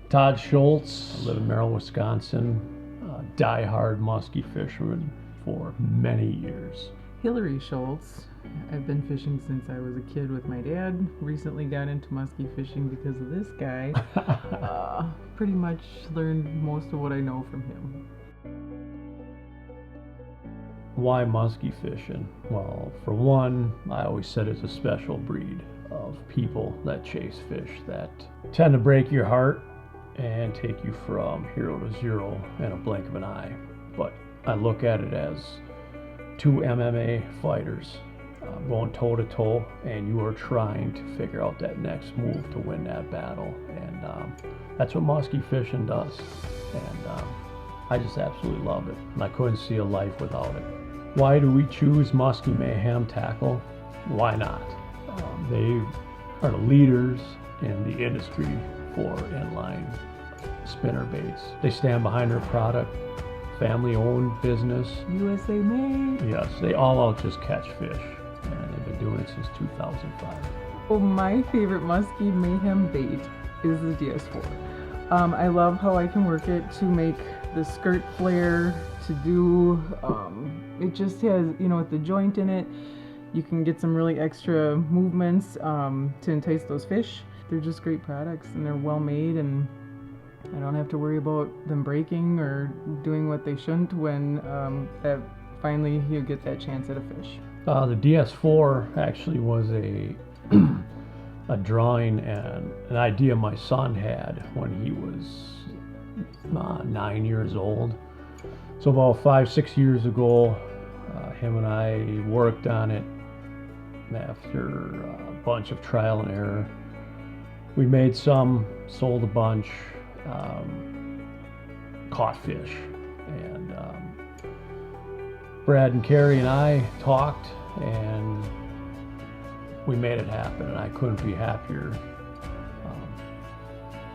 Todd Schulz. I live in Merrill, Wisconsin. Die-hard musky fisherman for many years. Hilary Schulz. I've been fishing since I was a kid with my dad. Recently got into musky fishing because of this guy. Pretty much learned most of what I know from him. Why musky fishing? Well, for one, I always said it's a special breed of people that chase fish that tend to break your heart and take you from hero to zero in a blink of an eye. But I look at it as two MMA fighters going toe to toe, and you are trying to figure out that next move to win that battle. And that's what musky fishing does. And I just absolutely love it. And I couldn't see a life without it. Why do we choose Musky Mayhem tackle? Why not? They are the leaders in the industry for inline spinner baits. They stand behind their product, family-owned business. USA made. Yes, they all out just catch fish, and they've been doing it since 2005. Well, my favorite Musky Mayhem bait is the DS4. I love how I can work it to make the skirt flare, to do, it just has, with the joint in it, you can get some really extra movements to entice those fish. They're just great products, and they're well made, and I don't have to worry about them breaking or doing what they shouldn't when that finally you get that chance at a fish. The DS4 actually was a drawing and an idea my son had when he was 9 years old. So about 5-6 years ago, him and I worked on it after a bunch of trial and error. We made some, sold a bunch, caught fish, and Brad and Carrie and I talked, and we made it happen, and I couldn't be happier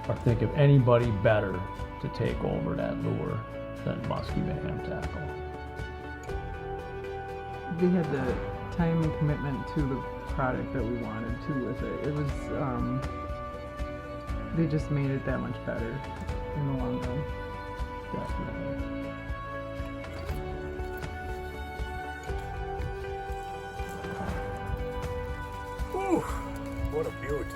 or think of anybody better to take over that lure than Musky Mayhem Tackle. They had the time and commitment to the product that we wanted to with it. It was, they just made it that much better in the long run. Definitely. Whew, what a beaut.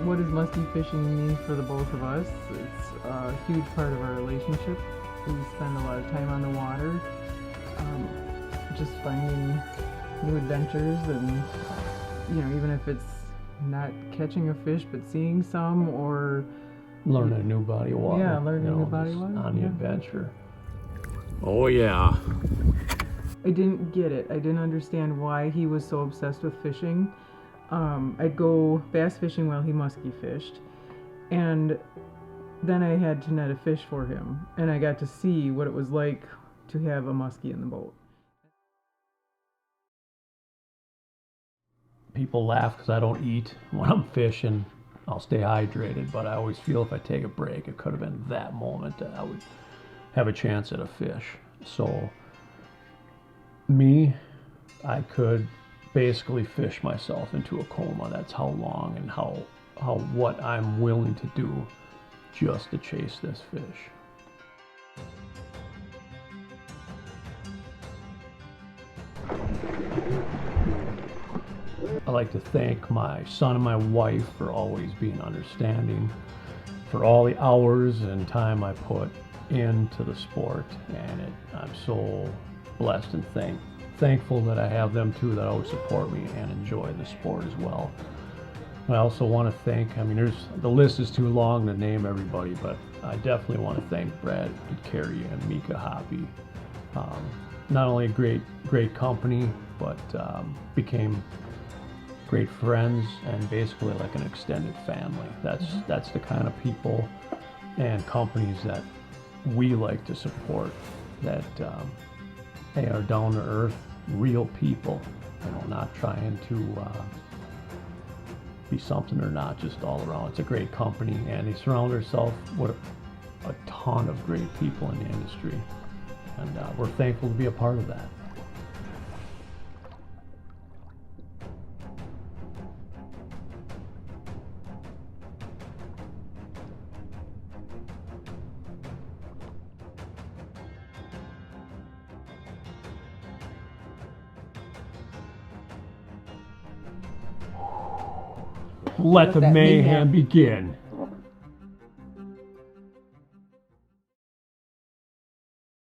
What does musky fishing mean for the both of us? It's a huge part of our relationship. We spend a lot of time on the water, just finding new adventures, and even if it's not catching a fish but seeing some, or learning a new body of water. Yeah, learning a new body of water. On the adventure. Oh yeah. I didn't get it. I didn't understand why he was so obsessed with fishing. I'd go bass fishing while he musky fished, and then I had to net a fish for him, and I got to see what it was like to have a muskie in the boat. People laugh because I don't eat when I'm fishing. I'll stay hydrated, but I always feel if I take a break, it could have been that moment that I would have a chance at a fish. So me, I could basically fish myself into a coma. That's how long and how what I'm willing to do just to chase this fish. I'd like to thank my son and my wife for always being understanding, for all the hours and time I put into the sport, and I'm so blessed and thankful that I have them too, that always support me and enjoy the sport as well. I also want to thank, the list is too long to name everybody, but I definitely want to thank Brad and Carrie and Mika Hoppy. Not only a great company, but became great friends and basically like an extended family. That's the kind of people and companies that we like to support, that they are down to earth, real people, not trying to be something or not, just all around. It's a great company, and they surround themselves with a ton of great people in the industry, and we're thankful to be a part of that. Let the that mayhem begin.